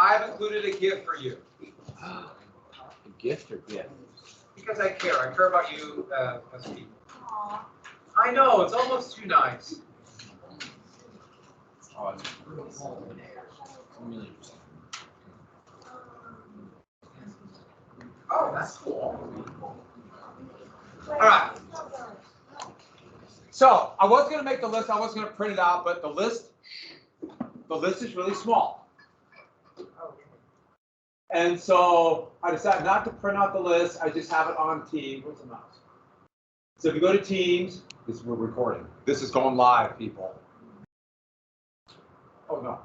I've included a gift for you. A gift or gift? Because I care about you as people. Aww. I know, it's almost too nice. Oh, that's cool. All right. So I was going to make the list. I was going to print it out, but the list is really small. And so I decided not to print out the list. I just have it on Teams. Where's the mouse? So if you go to Teams, we're recording. This is going live, people. Oh no,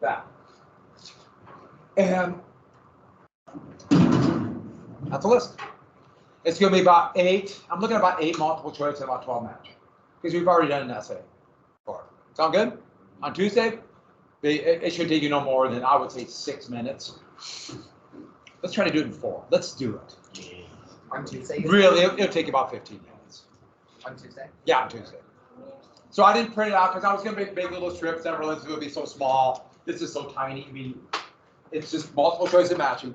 that. And that's a list. It's going to be about 8. I'm looking at about 8 multiple choice and about 12 match. Because we've already done an essay before. Sound good? On Tuesday, it should take you no more than, I would say, 6 minutes. Let's try to do it in 4. Let's do it. On Tuesday? Really, it'll take you about 15 minutes. On Tuesday? Yeah, on Tuesday. So I didn't print it out because I was going to make big little strips that were going to be so small. This is so tiny. I mean, it's just multiple choice and matching.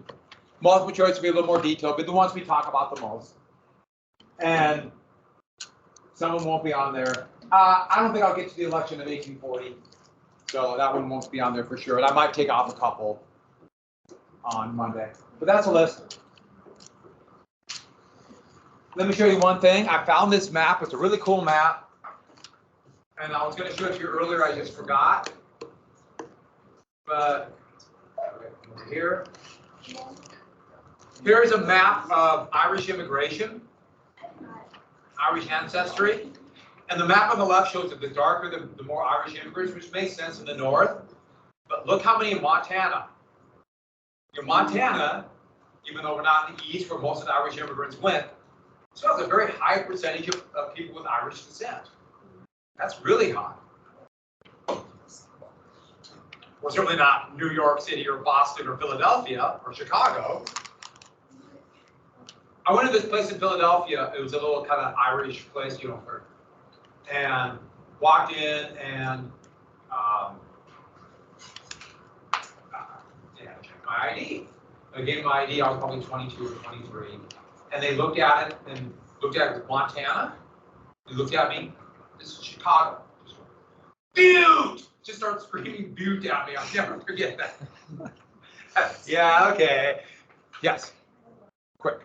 Multiple choice will be a little more detailed, but the ones we talk about the most. And some of them won't be on there. I don't think I'll get to the election of 1840. So that one won't be on there for sure. And I might take off a couple on Monday. But that's a list. Let me show you one thing. I found this map. It's a really cool map. And I was going to show it to you earlier. I just forgot. But over here. Here's a map of Irish immigration, Irish ancestry. And the map on the left shows that the darker, the more Irish immigrants, which makes sense in the north. But look how many in Montana. In Montana, even though we're not in the east where most of the Irish immigrants went, still has a very high percentage of people with Irish descent. That's really high. Well, certainly not New York City or Boston or Philadelphia or Chicago. I went to this place in Philadelphia. It was a little kind of Irish place, you know, and walked in and they had to check my ID. I gave them my ID. I was probably 22 or 23, and they looked at it and looked at it with Montana. They looked at me. This is Chicago. Butte! Just started screaming Butte at me. I'll never forget that. Yeah. Okay. Yes. Quick.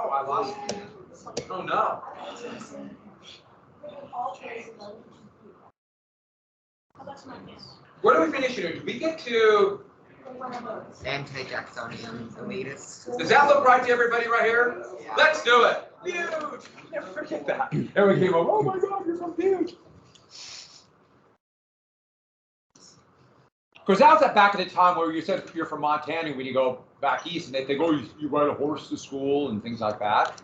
Oh, I lost it. Oh no. Where do we finish here? Did we get to Anti-Jacksonian elitists. Does that look right to everybody right here? Yeah. Let's do it. Huge. Never forget that. And we came up, oh my God, you're so huge. Of course, that was back at the time where you said you're from Montana when you go back east, and they think, oh, you ride a horse to school and things like that.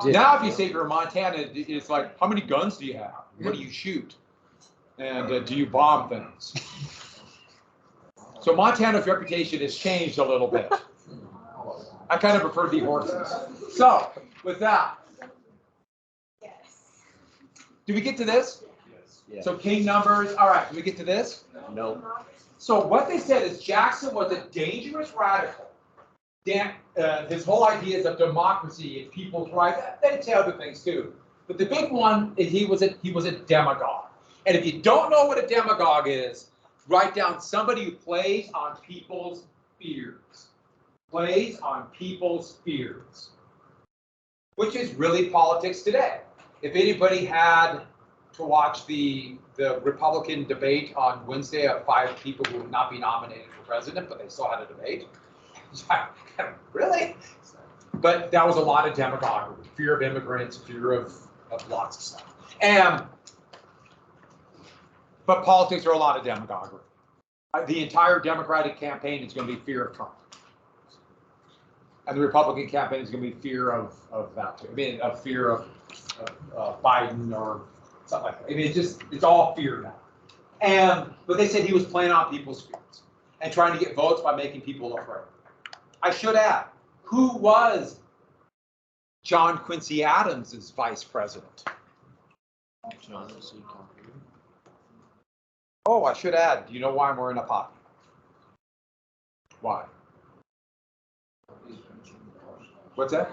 Now, if you say you're in Montana, it's like, how many guns do you have? What do you shoot? And do you bomb things? So Montana's reputation has changed a little bit. I kind of prefer to be horses. So, with that, do we get to this? Yes. So king numbers, all right, do we get to this? No. So what they said is Jackson was a dangerous radical. His whole ideas of democracy and people's rights, they say other things too. But the big one is he was a demagogue. And if you don't know what a demagogue is, write down somebody who plays on people's fears. Plays on people's fears. Which is really politics today. If anybody had to watch the Republican debate on Wednesday of 5 people who would not be nominated for president, but they still had a debate. Really? But that was a lot of demagoguery, fear of immigrants, fear of lots of stuff. But politics are a lot of demagoguery. The entire Democratic campaign is going to be fear of Trump. And the Republican campaign is going to be fear of that too. I mean, a fear of Biden or something like that. I mean, it's all fear now. But they said he was playing on people's fears and trying to get votes by making people afraid. I should add, who was John Quincy Adams is vice president. John C. Company. Oh, I should add, do you know why I'm wearing a poppy? Why? What's that?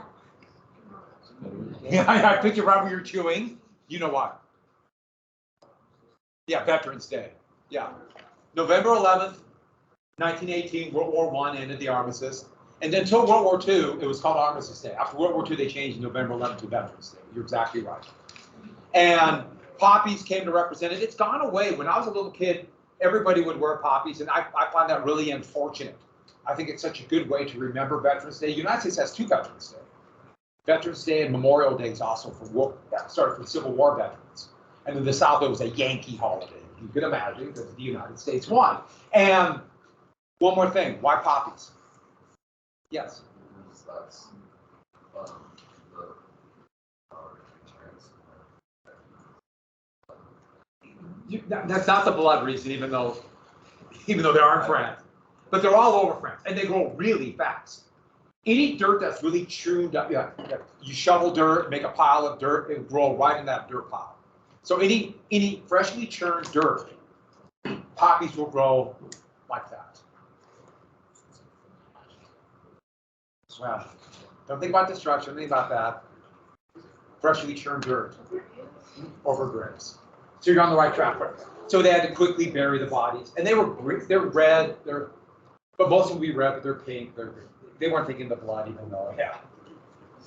Yeah, I picked you right where you're chewing. You know why? Yeah, Veterans Day. Yeah. November 11th, 1918, World War I ended the armistice. And until World War II, it was called Armistice Day. After World War II, they changed November 11th to Veterans Day. You're exactly right. And poppies came to represent it. It's gone away. When I was a little kid, everybody would wear poppies, and I find that really unfortunate. I think it's such a good way to remember Veterans Day. The United States has two Veterans Day. Veterans Day and Memorial Day is also for war, started for Civil War veterans. And in the South, it was a Yankee holiday. You could imagine, because the United States won. And one more thing, why poppies? Yes. That's That's not the blood reason, even though they are in France. But they're all over France, and they grow really fast. Any dirt that's really chewed up, you shovel dirt, make a pile of dirt, it will grow right in that dirt pile. So any freshly churned dirt, poppies will grow like that. Well, don't think about destruction, think about that. Freshly churned dirt over grapes. So you're on the right track. So they had to quickly bury the bodies, and they're red, but most of them will be red, but they're pink. They weren't thinking the blood, even though, yeah.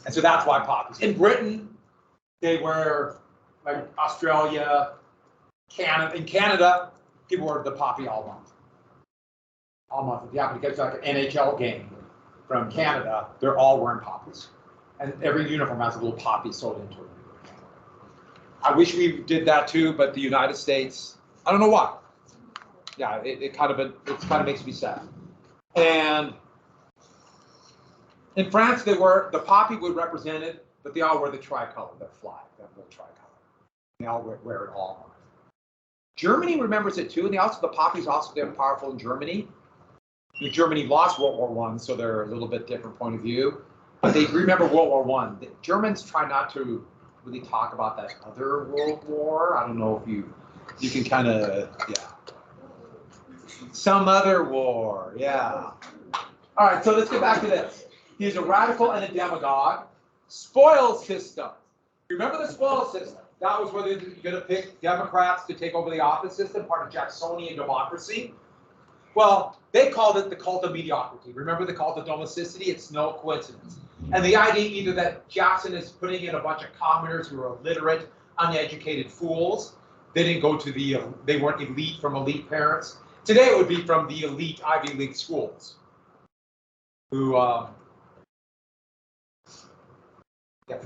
And so that's why poppies. In Britain, they wear, like Australia, Canada. In Canada, people wear the poppy all month. All month. If you happen to catch like an NHL game from Canada, they're all wearing poppies. And every uniform has a little poppy sewed into it. I wish we did that too, but the United States, I don't know why. Yeah, it kind of makes me sad. And in France, the poppy would represent it, but they all wear the tricolor, that flag, that little tricolor. They all wear it all month. Germany remembers it too, and the poppy's also they're powerful in Germany. Germany lost World War I, so they're a little bit different point of view. But they remember World War I. The Germans try not to really talk about that other World War. I don't know if you can kind of, some other war, yeah. All right, so let's get back to this. He's a radical and a demagogue. Spoils system. Remember the spoils system? That was where they're going to pick Democrats to take over the office system, part of Jacksonian democracy. Well, they called it the cult of mediocrity. Remember the cult of domesticity? It's no coincidence. And the idea either that Jackson is putting in a bunch of commoners who are illiterate, uneducated fools. They didn't go to they weren't elite from elite parents. Today it would be from the elite Ivy League schools. Who, from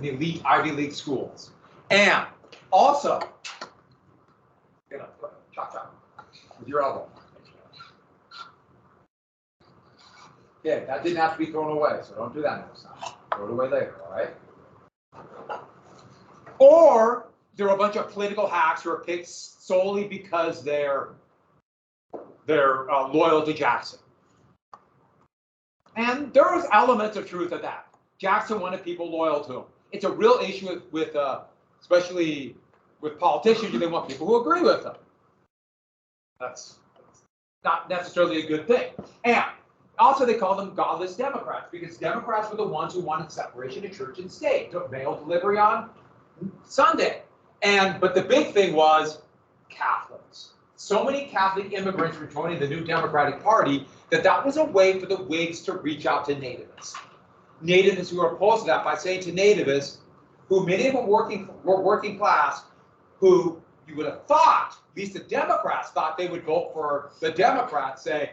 the elite Ivy League schools. And also, chop chop with your elbow. Okay, that didn't have to be thrown away, so don't do that next time. Throw it away later, all right? Or there are a bunch of political hacks who are picked solely because they're loyal to Jackson. And there was elements of truth of that. Jackson wanted people loyal to him. It's a real issue with especially with politicians. Do they want people who agree with them? That's not necessarily a good thing. And also, they call them godless Democrats because Democrats were the ones who wanted separation of church and state, took mail delivery on Sunday. But the big thing was Catholics. So many Catholic immigrants were joining the new Democratic Party that was a way for the Whigs to reach out to nativists. Nativists who were opposed to that by saying to nativists, who many of them were working class, who you would have thought, at least the Democrats thought they would vote for the Democrats, say,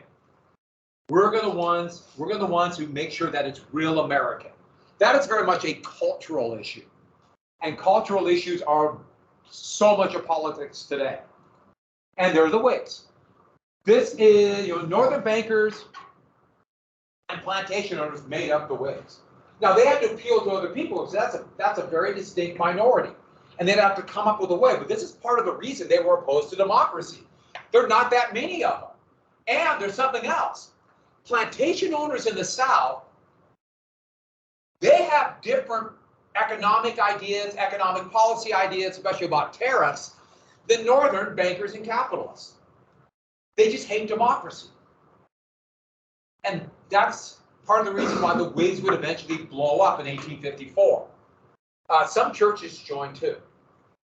we're the ones who make sure that it's real American. That is very much a cultural issue. And cultural issues are so much of politics today. And they're the Whigs. This is, Northern bankers and plantation owners made up the Whigs. Now they had to appeal to other people, so that's a very distinct minority. And they'd have to come up with a way, but this is part of the reason they were opposed to democracy. There are not that many of them. And there's something else. Plantation owners in the South, they have different economic ideas, economic policy ideas, especially about tariffs, than Northern bankers and capitalists. They just hate democracy. And that's part of the reason why the Whigs would eventually blow up in 1854. Some churches joined too.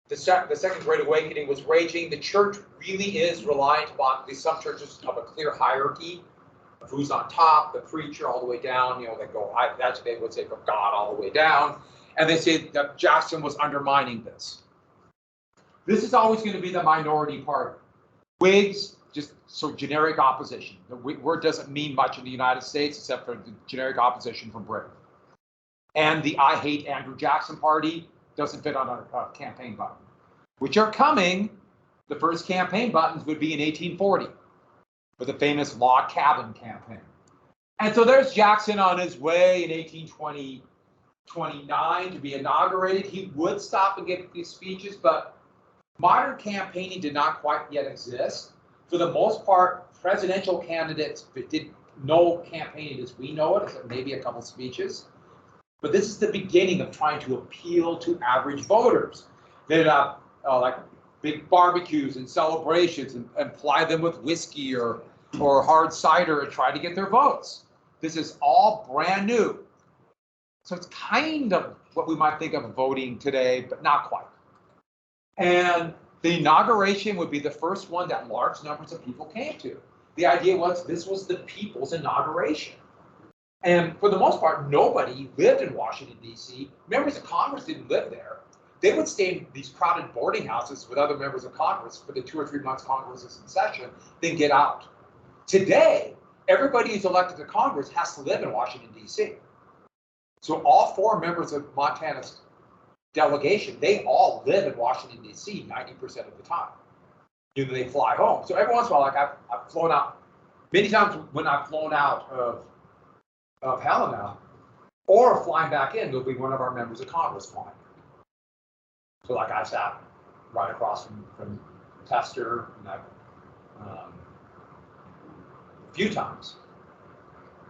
The Second Great Awakening was raging. The church really is reliant upon, some churches have a clear hierarchy of who's on top, the preacher all the way down, they go, that's what they would say, from God all the way down. And they say that Jackson was undermining this. This is always going to be the minority party. Whigs, just so generic opposition. The word doesn't mean much in the United States except for the generic opposition from Britain. And the I Hate Andrew Jackson party doesn't fit on a campaign button, which are coming. The first campaign buttons would be in 1840 for the famous log cabin campaign. And so there's Jackson on his way in 1829 to be inaugurated. He would stop and give these speeches, but modern campaigning did not quite yet exist. For the most part, presidential candidates did no campaigning as we know it, except maybe a couple speeches. But this is the beginning of trying to appeal to average voters. They'd have like big barbecues and celebrations and ply them with whiskey or hard cider and try to get their votes. This is all brand new. So it's kind of what we might think of voting today, but not quite. And the inauguration would be the first one that large numbers of people came to. The idea was this was the people's inauguration. And for the most part, nobody lived in Washington, D.C. Members of Congress didn't live there. They would stay in these crowded boarding houses with other members of Congress for the 2 or 3 months Congress is in session, then get out. Today, everybody who's elected to Congress has to live in Washington, D.C. So all 4 members of Montana's delegation, they all live in Washington, D.C. 90% of the time. They fly home. So every once in a while, like I've flown out, many times when I've flown out of Helena, or flying back in, there'll be one of our members of Congress flying. So like I sat right across from Tester and a few times.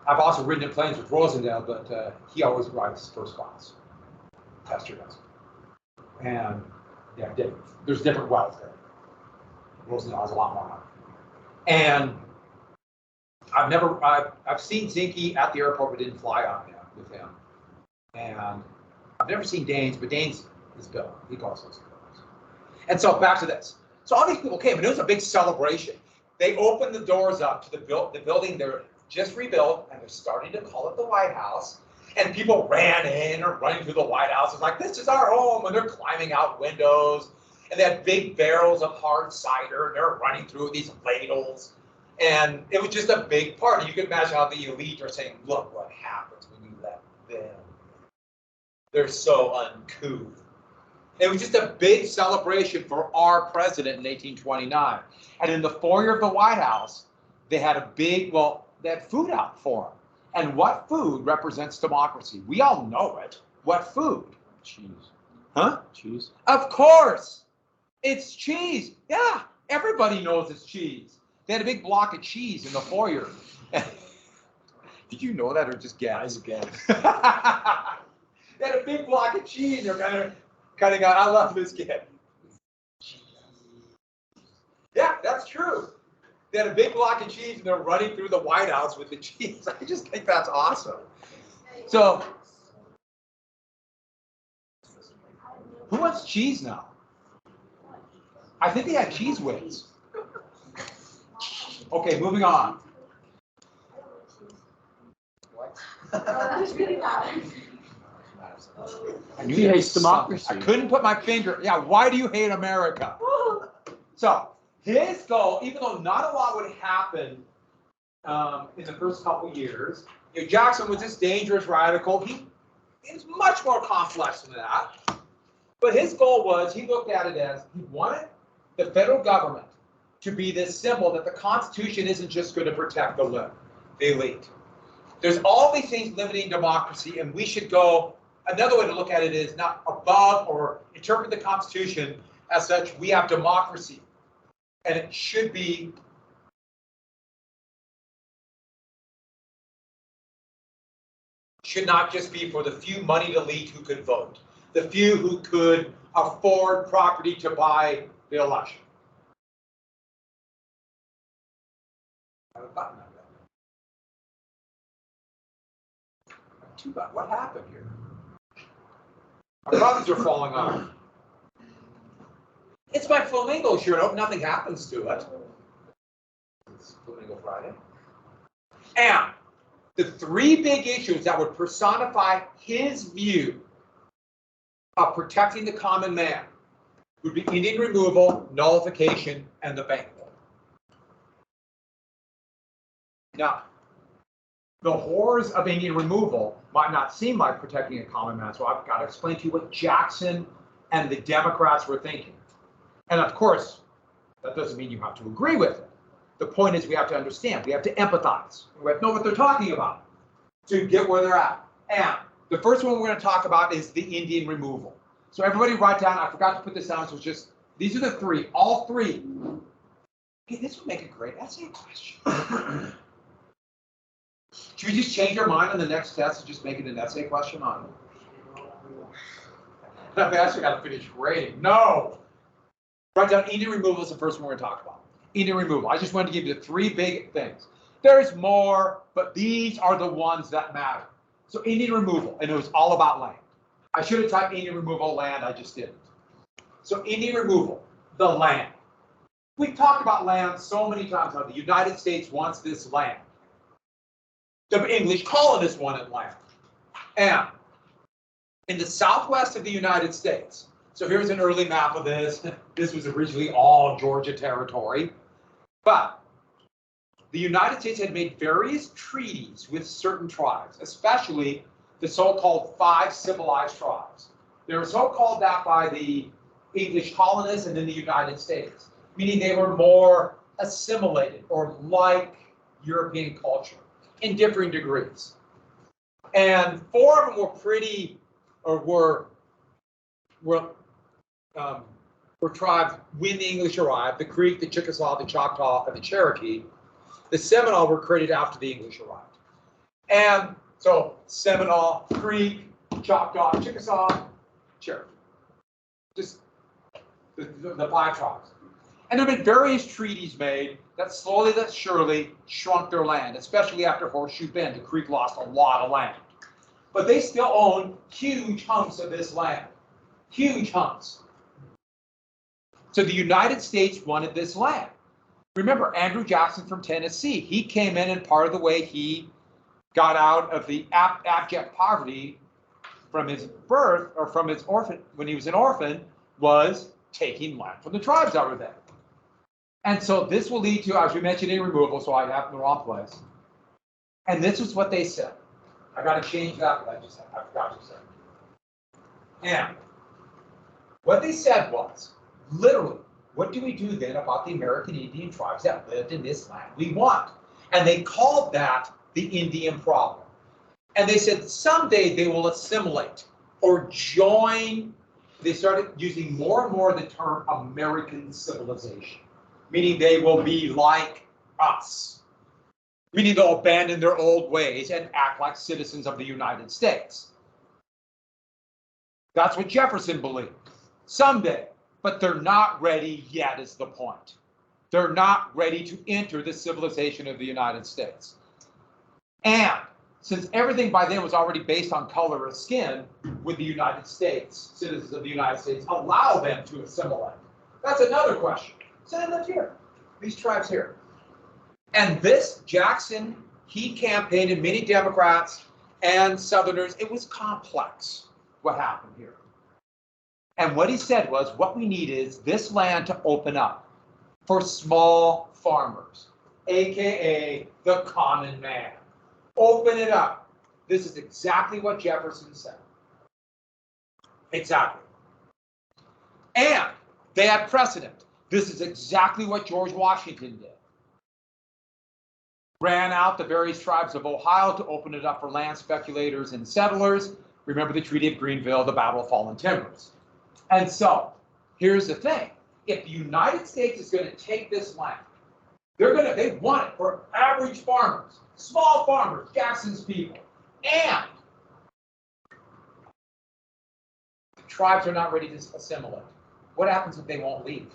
I've also ridden in planes with Rosendale, but he always rides first class. Tester does. And yeah, there's different wealth there. Rosendale has a lot more money. And I've seen Zinke at the airport, but didn't fly on him with him. And I've never seen Daines, but Daines is Bill. He calls those things. And so back to this. So all these people came, and it was a big celebration. They opened the doors up to the building they're just rebuilt, and they're starting to call it the White House. And people ran in or running through the White House. It's like, this is our home, and they're climbing out windows. And they had big barrels of hard cider, and they're running through these ladles. And it was just a big party. You can imagine how the elite are saying, look what happens when you let them. They're so uncouth. It was just a big celebration for our president in 1829. And in the foyer of the White House, they had a big, they had food out for him. And what food represents democracy? We all know it. What food? Cheese. Huh? Cheese. Of course. It's cheese. Yeah, everybody knows it's cheese. They had a big block of cheese in the foyer. Did you know that or just guess? I guess. They had a big block of cheese. They're kind of cutting out. I love this kid. Yeah, that's true. They had a big block of cheese and they're running through the White House with the cheese. I just think that's awesome. So, who wants cheese now? I think they had cheese whiz. Okay, moving on. What? I knew He hates something. democracy. I couldn't put my finger. Yeah, why do you hate America? So his goal, even though not a lot would happen in the first couple years, Jackson was this dangerous radical. He is much more complex than that. But his goal was, he looked at it as he wanted the federal government to be this symbol that the Constitution isn't just going to protect the elite. There's all these things limiting democracy, and we should go. Another way to look at it is not above or interpret the Constitution as such. We have democracy, and it should not just be for the few moneyed elite who could vote. the few who could afford property to buy the election. I have a button on that. Two buttons. What happened here? Our buttons are falling off. It's my Flamingo shirt. I hope nothing happens to it. It's Flamingo Friday. And the three big issues that would personify his view of protecting the common man would be Indian removal, nullification, and the bank law. Now, the horrors of Indian removal might not seem like protecting a common man, so I've got to explain to you what Jackson and the Democrats were thinking. And of course, that doesn't mean you have to agree with it. The point is we have to understand, we have to empathize, we have to know what they're talking about to get where they're at. And the first one we're going to talk about is the Indian removal. So everybody write down, I forgot to put this down, so it's just, these are the three, all three. Okay, this would make a great essay question. Should we just change our mind on the next test and just make it an essay question on it? I've actually got to finish grading. No! Write down Indian removal is the first one we're going to talk about. Indian removal. I just wanted to give you the three big things. There's more, but these are the ones that matter. So Indian removal, and it was all about land. I should have typed Indian removal land, I just didn't. So Indian removal, the land. We've talked about land so many times now. The United States wants this land. The English colonists wanted land. And in the southwest of the United States, so here's an early map of this. This was originally all Georgia territory. But the United States had made various treaties with certain tribes, especially the so-called 5 civilized tribes. They were so called that by the English colonists and in the United States, meaning they were more assimilated or like European culture in differing degrees. And 4 of them were pretty, or were tribes when the English arrived: the Creek, the Chickasaw, the Choctaw, and the Cherokee. The Seminole were created after the English arrived. And so Seminole, Creek, Choctaw, Chickasaw, Cherokee. Just the 5 tribes. And there have been various treaties made that slowly but surely shrunk their land, especially after Horseshoe Bend. The Creek lost a lot of land. But they still own huge hunks of this land. Huge hunks. So the United States wanted this land. Remember, Andrew Jackson from Tennessee, he came in, and part of the way he got out of the abject poverty from his birth, or from his orphan, when he was an orphan, was taking land from the tribes that were there. And so this will lead to, as we mentioned, a removal, so I have in the wrong place. And this is what they said. I got to change that, but I forgot to say. And what they said was, literally, what do we do then about the American Indian tribes that lived in this land we want? And they called that the Indian problem. And they said someday they will assimilate or join. They started using more and more the term American civilization, meaning they will be like us, meaning they'll abandon their old ways and act like citizens of the United States. That's what Jefferson believed. Someday. But they're not ready yet, is the point. They're not ready to enter the civilization of the United States. And since everything by then was already based on color of skin, would the United States, citizens of the United States, allow them to assimilate? That's another question. So they lived here, these tribes here. And this, Jackson, he campaigned, and many Democrats and Southerners, it was complex what happened here. And what he said was, what we need is this land to open up for small farmers, AKA the common man. Open it up. This is exactly what Jefferson said. Exactly. And they had precedent. This is exactly what George Washington did. Ran out the various tribes of Ohio to open it up for land speculators and settlers. Remember the Treaty of Greenville, the Battle of Fallen Timbers. And so, here's the thing. If the United States is going to take this land, they want it for average farmers, small farmers, Jackson's people. And the tribes are not ready to assimilate. What happens if they won't leave?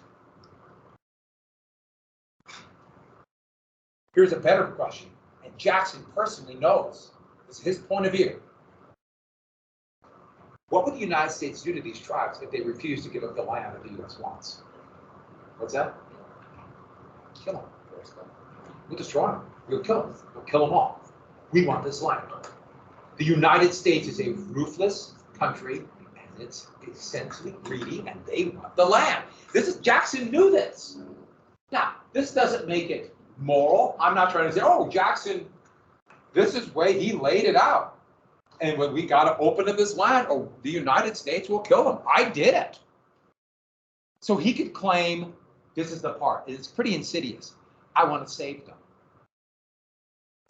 Here's a better question, and Jackson personally knows, this is his point of view. What would the United States do to these tribes if they refuse to give up the land that the U.S. wants? What's that? Kill them. We'll destroy them. We'll kill them. We'll kill them all. We want this land. The United States is a ruthless country, and it's essentially greedy, and they want the land. Jackson knew this. Now, this doesn't make it moral. I'm not trying to say, oh, Jackson, this is the way he laid it out. And when we got to open up this land, or the United States will kill them. I did it. So he could claim, this is the part, it's pretty insidious. I want to save them.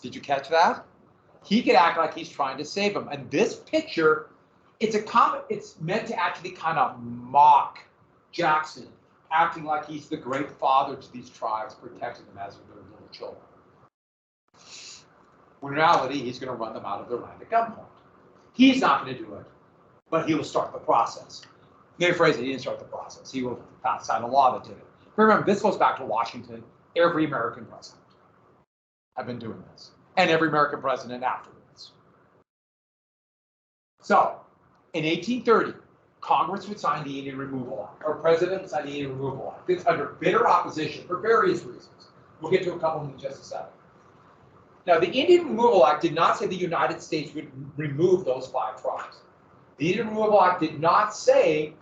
Did you catch that? He could act like he's trying to save them. And this picture, it's meant to actually kind of mock Jackson, acting like he's the great father to these tribes, protecting them as their little children. When in reality, he's going to run them out of their land at gunpoint. He's not going to do it, but he will start the process. Let me phrase it, he didn't start the process. He will sign a law that did it. But remember, this goes back to Washington. Every American president have been doing this, and every American president afterwards. So, in 1830, Congress would sign the Indian Removal Act, or President would sign the Indian Removal Act. It's under bitter opposition for various reasons. We'll get to a couple of them in just a second. Now, the Indian Removal Act did not say the United States would remove those 5 tribes. The Indian Removal Act did not say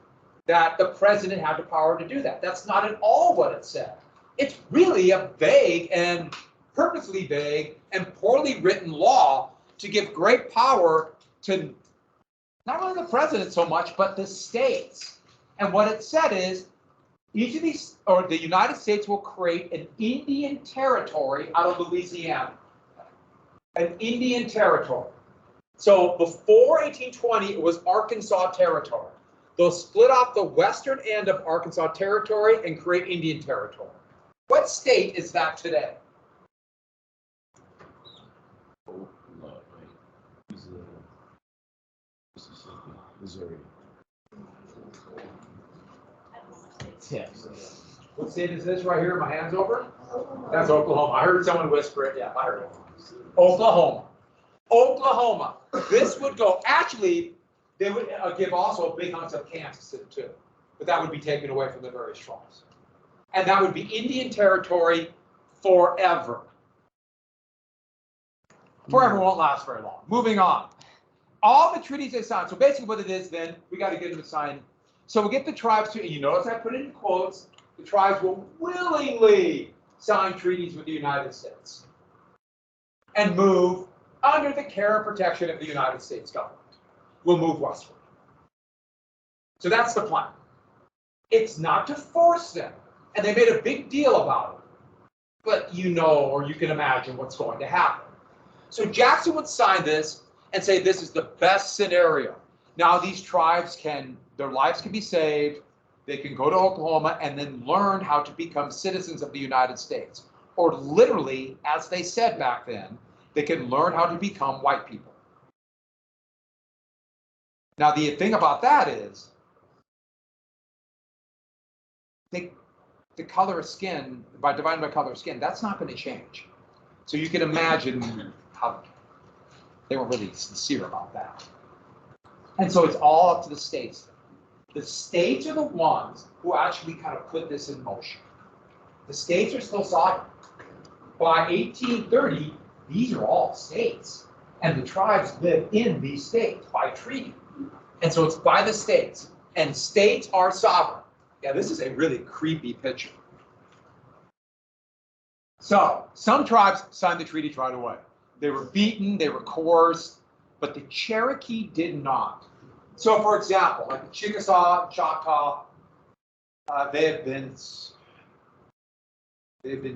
that the president had the power to do that. That's not at all what it said. It's really a vague and purposely vague and poorly written law to give great power to not only the president so much, but the states. And what it said is, each of these, or the United States will create an Indian territory out of Louisiana. An Indian territory. So before 1820, it was Arkansas Territory. They'll split off the western end of Arkansas Territory and create Indian Territory. What state is that today? Missouri. Texas. What state is this right here? My hand's over? That's Oklahoma. I heard someone whisper it. Yeah, I heard it. Oklahoma. Oklahoma. This would go, actually, they would give also big hunks of Kansas too, but that would be taken away from the various tribes. And that would be Indian territory forever. Forever won't last very long. Moving on. All the treaties they signed. So basically what it is then, we got to get them to sign. So we'll get the tribes to, and you notice I put it in quotes, the tribes will willingly sign treaties with the United States and move under the care and protection of the United States government. We'll move westward. So that's the plan. It's not to force them. And they made a big deal about it. But you know, or you can imagine what's going to happen. So Jackson would sign this and say this is the best scenario. Now these tribes their lives can be saved. They can go to Oklahoma and then learn how to become citizens of the United States. Or literally, as they said back then, they can learn how to become white people. Now the thing about that is, the color of skin, by dividing by color of skin, that's not going to change. So you can imagine how they were really sincere about that. And so it's all up to the states. The states are the ones who actually kind of put this in motion. The states are still sovereign. By 1830, these are all states. And the tribes live in these states by treaty. And so it's by the states. And states are sovereign. Yeah, this is a really creepy picture. So some tribes signed the treaty right away. They were beaten, they were coerced, but the Cherokee did not. So for example, like the Chickasaw, Choctaw, they've been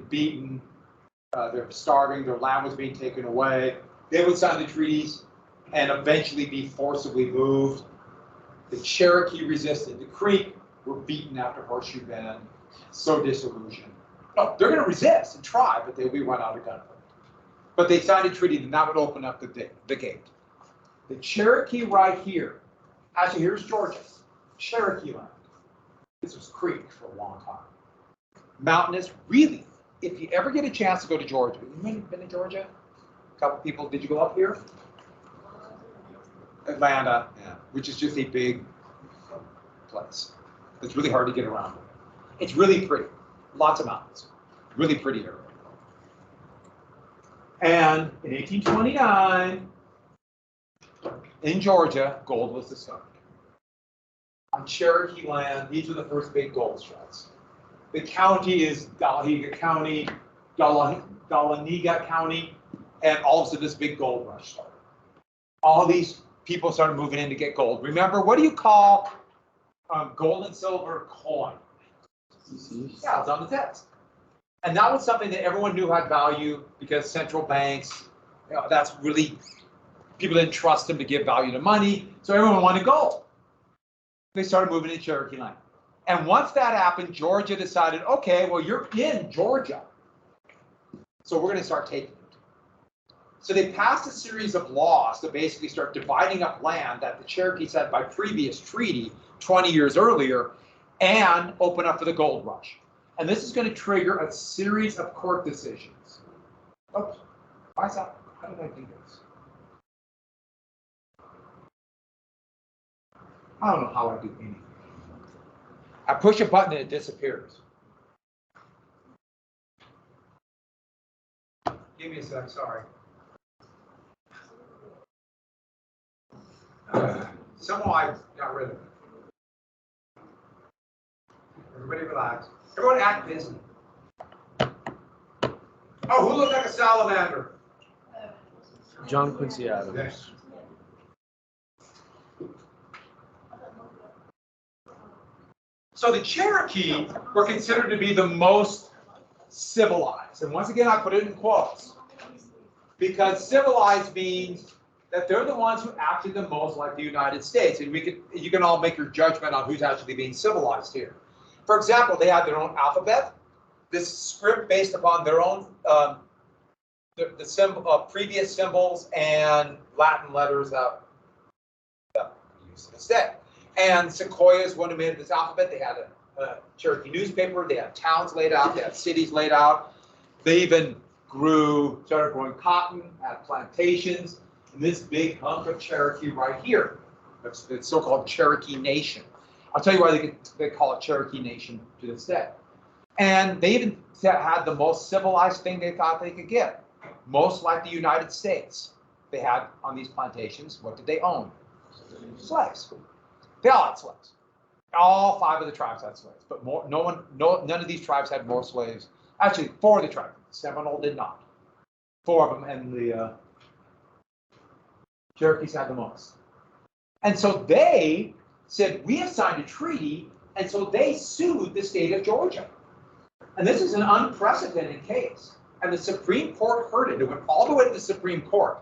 beaten, they're starving, their land was being taken away. They would sign the treaties and eventually be forcibly moved. The Cherokee resisted. The Creek were beaten after Horseshoe Bend, so disillusioned. No, they're going to resist and try, but they'll be run out of gunpoint. But they signed a treaty, and that would open up the gate. The Cherokee right here, actually here's Georgia. Cherokee land. This was Creek for a long time. Mountainous, really. If you ever get a chance to go to Georgia, you been to Georgia? A couple people, did you go up here? Atlanta, yeah, which is just a big place. It's really hard to get around. It's really pretty. Lots of mountains. Really pretty area. And in 1829, in Georgia, gold was discovered. On Cherokee land, these were the first big gold strikes. The county is Dahlonega County, Dahlonega County, and all of a sudden this big gold rush started. All these people started moving in to get gold. Remember, what do you call gold and silver coin? Yeah, it's on the test. And that was something that everyone knew had value because central banks, that's really, people didn't trust them to give value to money, so everyone wanted gold. They started moving to Cherokee land. And once that happened, Georgia decided, okay, well, you're in Georgia, so we're going to start taking it. So they passed a series of laws to basically start dividing up land that the Cherokees had by previous treaty 20 years earlier and open up for the gold rush. And this is going to trigger a series of court decisions. Oops, why is that? How did I do this? I don't know how I do anything. I push a button and it disappears. Give me a sec, sorry. Somehow I got rid of it. Everybody relax. Everyone act busy. Oh, who looked like a salamander? John Quincy Adams. Yes. So the Cherokee were considered to be the most civilized. And once again, I put it in quotes. Because civilized means that they're the ones who acted the most like the United States. And you can all make your judgment on who's actually being civilized here. For example, they had their own alphabet. This script based upon their own previous symbols and Latin letters that we use to this day. And Sequoias, one who made this alphabet, they had a Cherokee newspaper, they had towns laid out, they had cities laid out. They even started growing cotton, had plantations, and this big hunk of Cherokee right here. That's the so-called Cherokee Nation. I'll tell you why they call it Cherokee Nation to this day. And they even had the most civilized thing they thought they could get. Most like the United States. They had on these plantations, what did they own? Slaves. They all had slaves. All 5 of the tribes had slaves, but none of these tribes had more slaves. Actually, 4 of the tribes. Seminole did not. 4 of them, and the Cherokees had the most. And so they said, we have signed a treaty, and so they sued the state of Georgia. And this is an unprecedented case. And the Supreme Court heard it. It went all the way to the Supreme Court.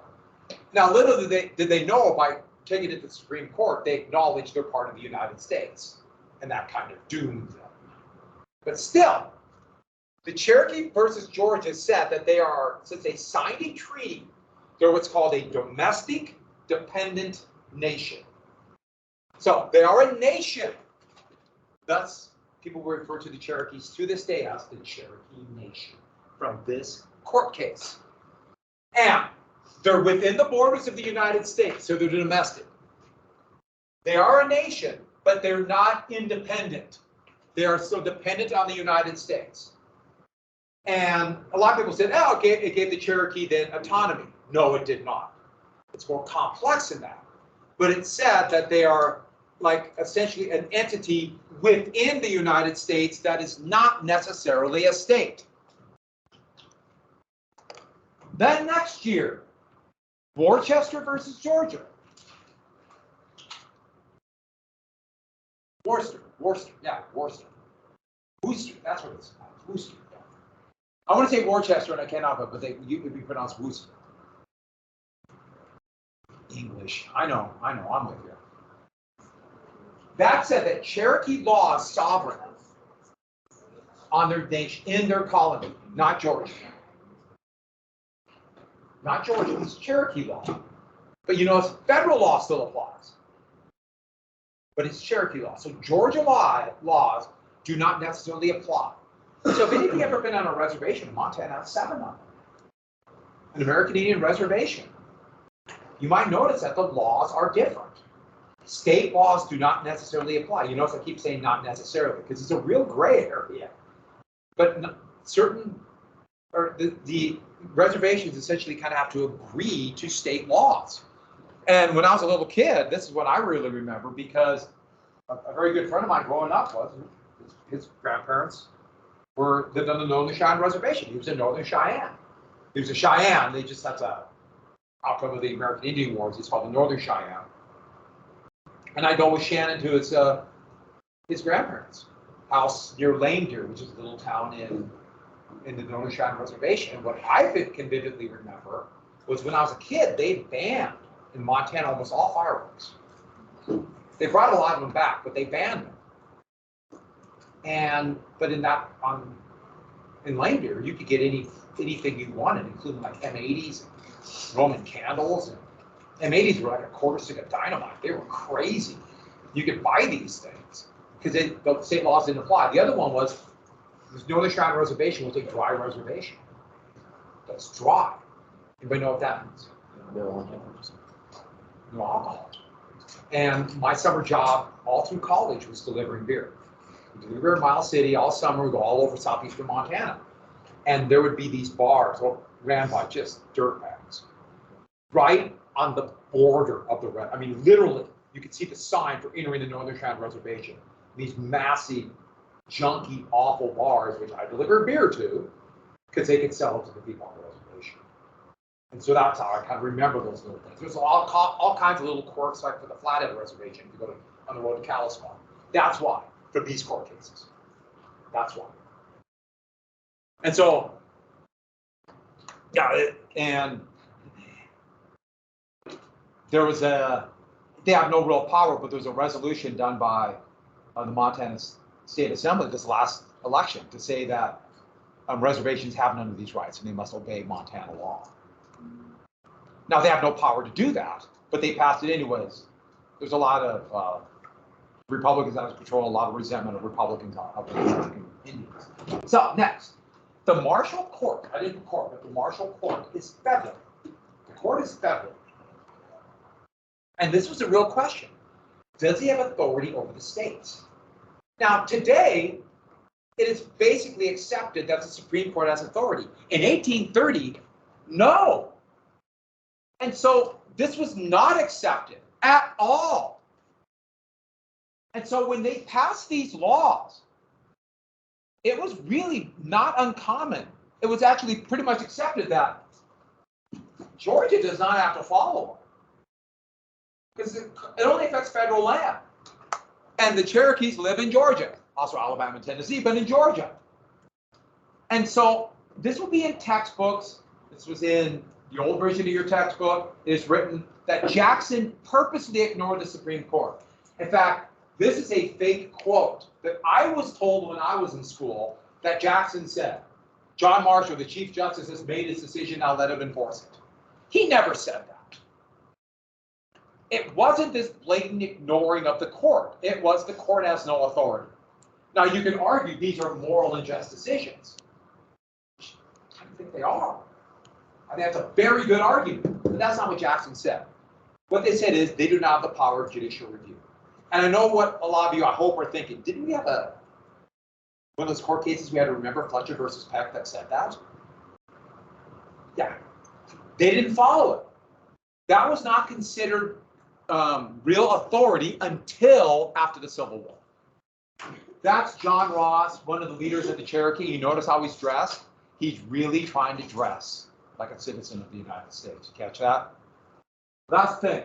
Now, little did they know by taking it to the Supreme Court, they acknowledged they're part of the United States. And that kind of doomed them. But still, the Cherokee versus Georgia said that they are, since they signed a treaty, they're what's called a domestic dependent nation. So they are a nation. Thus, people will refer to the Cherokees to this day as the Cherokee Nation from this court case. And they're within the borders of the United States, so they're domestic. They are a nation, but they're not independent. They are still dependent on the United States. And a lot of people said, oh, okay, it gave the Cherokee then autonomy. No, it did not. It's more complex than that. But it said that they are like essentially an entity within the United States that is not necessarily a state. Then next year, Worcester versus Georgia. Worcester, yeah, Worcester. Worcester, that's what it's called, Worcester. I want to say Worcester and I cannot, but it would be pronounced Worcester. English, I know, I'm with you. That said that Cherokee law is sovereign on their nation, in their colony, not Georgia. Not Georgia, it's Cherokee law. But you know, federal law still applies. but it's Cherokee law. So Georgia laws do not necessarily apply. So if any of you ever been on a reservation in Montana, has 7 of them, an American Indian reservation, you might notice that the laws are different. State laws do not necessarily apply. You notice I keep saying not necessarily because it's a real gray area. But certain, or the reservations essentially kind of have to agree to state laws. And when I was a little kid, this is what I really remember because a very good friend of mine growing up was, his grandparents lived on the Northern Cheyenne Reservation. He was a Northern Cheyenne. He was a Cheyenne. They just had to outcome of the American Indian Wars. It's called the Northern Cheyenne. And I go with Shannon to his grandparents' house near Lame Deer, which is a little town in the Northern Cheyenne Reservation. And what I can vividly remember was when I was a kid, they banned in Montana almost all fireworks. They brought a lot of them back, but they banned them. But in Lame Deer, you could get anything you wanted, including like M80s, and Roman candles, and M80s were like a quarter stick of dynamite. They were crazy. You could buy these things because the state laws didn't apply. The other one was this Northern Cheyenne Reservation was a dry reservation. That's dry. Anybody know what that means? No alcohol. And my summer job all through college was delivering beer. We were in Miles City all summer. We go all over southeastern Montana. And there would be these bars ran by just dirtbags. Right on the border of the, I mean, literally, you could see the sign for entering the Northern Cheyenne Reservation. These massive, junky, awful bars, which I delivered beer to, because they could sell it to the people on the reservation. And so that's how I kind of remember those little things. There's all kinds of little quirks, like for the Flathead Reservation, if you go on the road to Kalispell. That's why, for these court cases. That's why. And so, yeah, and there was they have no real power, but there was a resolution done by the Montana State Assembly this last election to say that reservations have none of these rights and they must obey Montana law. Now, they have no power to do that, but they passed it anyways. There's a lot of Republicans on his patrol, a lot of resentment of Republicans of the American Indians. So next, the Marshall Court, I didn't court, but the Marshall Court is federal. The court is federal. And this was a real question. Does he have authority over the states? Now, today, it is basically accepted that the Supreme Court has authority. In 1830, no. And so this was not accepted at all. And so when they passed these laws, it was really not uncommon. It was actually pretty much accepted that Georgia does not have to follow them, because it only affects federal land. And the Cherokees live in Georgia, also Alabama and Tennessee, but in Georgia. And so this will be in textbooks. This was in the old version of your textbook. It's written that Jackson purposely ignored the Supreme Court. In fact, this is a fake quote that I was told when I was in school that Jackson said, John Marshall, the Chief Justice, has made his decision, now let him enforce it. He never said that. It wasn't this blatant ignoring of the court. It was the court has no authority. Now, you can argue these are moral and just decisions. I don't think they are. I think that's a very good argument, but that's not what Jackson said. What they said is they do not have the power of judicial review. And I know what a lot of you, I hope, are thinking. Didn't we have one of those court cases we had to remember, Fletcher versus Peck, that said that? Yeah. They didn't follow it. That was not considered real authority until after the Civil War. That's John Ross, one of the leaders of the Cherokee. You notice how he's dressed? He's really trying to dress like a citizen of the United States. You catch that? That's the thing.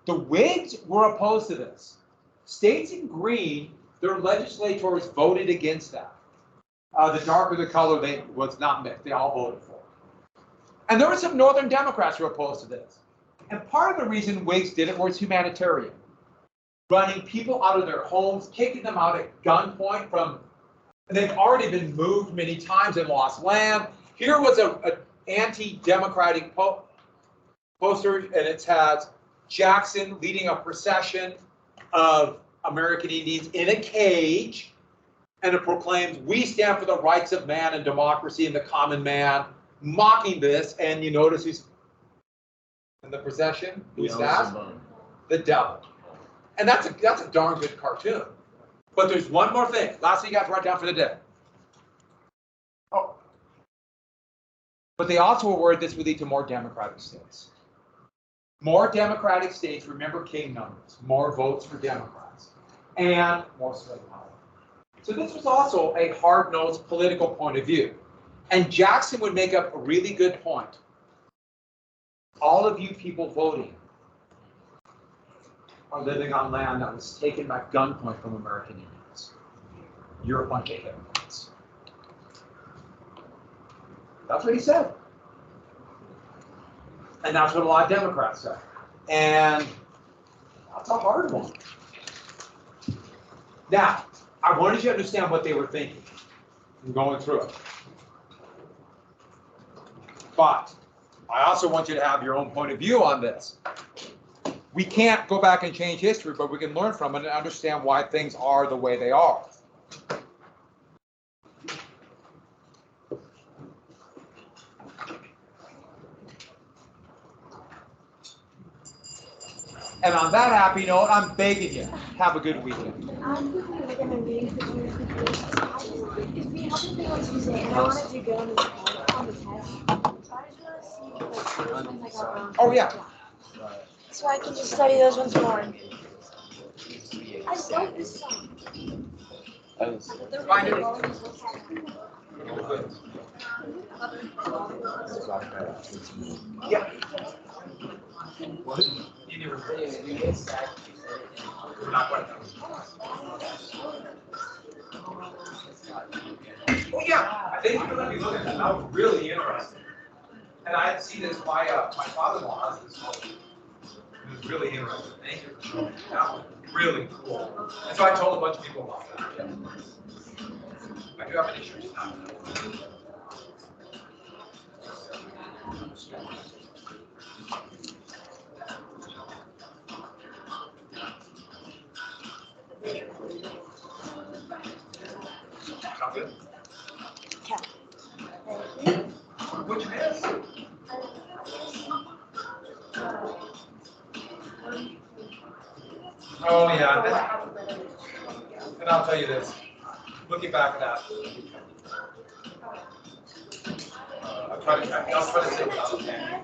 The Whigs were opposed to this. States in green, their legislators voted against that. The darker the color, was not mixed. They all voted for it. And there were some Northern Democrats who were opposed to this. And part of the reason Whigs did it was humanitarian. Running people out of their homes, kicking them out at gunpoint and they've already been moved many times and lost land. Here was an anti-democratic poster, and it has Jackson leading a procession of American Indians in a cage, and it proclaims, we stand for the rights of man and democracy and the common man, mocking this. And you notice who's in the procession? Who's that? The devil. And that's a darn good cartoon. But there's one more thing. Last thing you guys write down for the day. Oh. But they also were worried this would lead to more democratic states. More democratic states, remember king numbers, more votes for Democrats, and more slave power. So this was also a hard-nosed political point of view. And Jackson would make up a really good point. All of you people voting are living on land that was taken by gunpoint from American Indians. You're a bunch of hypocrites. That's what he said. And that's what a lot of Democrats say. And that's a hard one. Now, I wanted you to understand what they were thinking and going through it. But I also want you to have your own point of view on this. We can't go back and change history, but we can learn from it and understand why things are the way they are. And on that happy note, I'm begging you, have a good weekend. I'm going to read the it's being helping me on Tuesday, and I want to do good on the test. So I just want to see like, I got wrong. Oh, yeah. So I can just study those ones more. I love this song. Find it. Yeah. What? You never We're not quite done. Oh yeah, I think you're going to be looking at that. That was really interesting. And I had seen this, my father-in-law has this book. It was really interesting. Thank you for showing me. That was really cool. And so I told a bunch of people about that. I do have an issue with that. Sound good? Which is? Oh yeah, and I'll tell you this. Looking back at that, I'll try to say without a panic.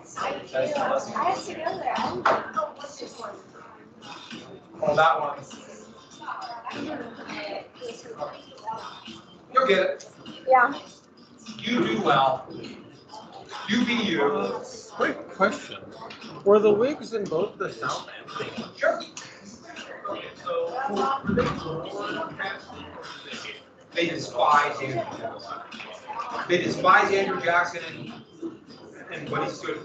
I have to go there. Oh, that one. You'll get it. Yeah. You do well. You be you. Quick question. Were the Whigs in both the South and the North? Sure. So, were they more They despise Andrew Jackson. They despise Andrew Jackson and what he stood for.